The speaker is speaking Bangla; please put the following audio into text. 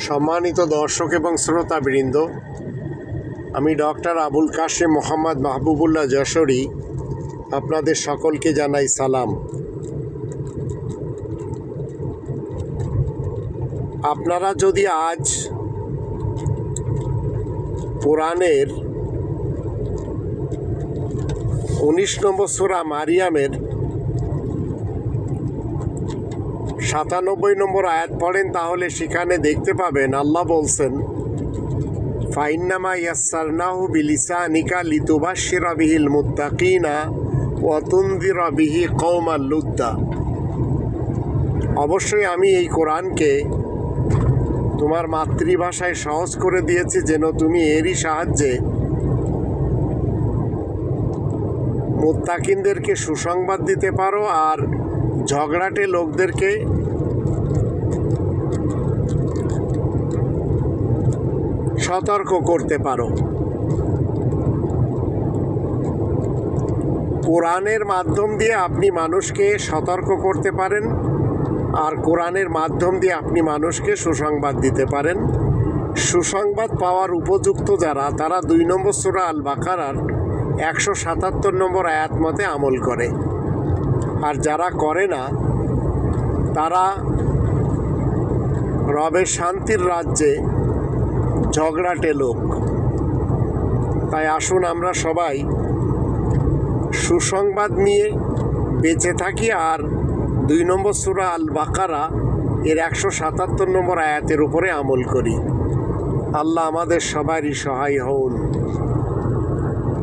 সম্মানিত দর্শক এবং শ্রোতাবৃন্দ, আমি ডক্টর আবুল কাশেম মোহাম্মদ মাহবুবুল্লাহ যশোরী আপনাদের সকলকে জানাই সালাম। আপনারা যদি আজ কোরআনের 19 নম্বর সূরা মারিয়ামের 97 নম্বর আয়াত পড়েন, তাহলে সেখানে দেখতে পাবেন আল্লাহ বলছেন, ফাইন্নামা ইয়াসসারনাহু বিলিসানিকা লিতুবাশশিরা বিহিল মুত্তাকিনা ওয়া তুনযিরা বিহি কওমান লুদ্দা। অবশ্যই আমি এই কোরআনকে তোমার মাতৃভাষায় সহজ করে দিয়েছি, যেন তুমি এরই সাহায্যে মুত্তাকিনদেরকে সুসংবাদ দিতে পারো আর ঝগড়াটে লোকদেরকে সতর্ক করতে পারো। কোরআনের মাধ্যম দিয়ে আপনি মানুষকে সতর্ক করতে পারেন আর কোরআনের মাধ্যম দিয়ে আপনি মানুষকে সুসংবাদ দিতে পারেন। সুসংবাদ পাওয়ার উপযুক্ত যারা, তারা 2 নম্বর সূরা আল বাকারার 177 নম্বর আয়াত মতে আমল করে, আর যারা করে না তারা রবের শান্তির রাজ্যে ঝগড়াটে লোক। তাই আসুন আমরা সবাই সুসংবাদ নিয়ে বেঁচে থাকি আর 2 নম্বর সূরা আল বাকারা এর 177 নম্বর আয়াতের উপরে আমল করি। আল্লাহ আমাদের সবারই সহায় হন।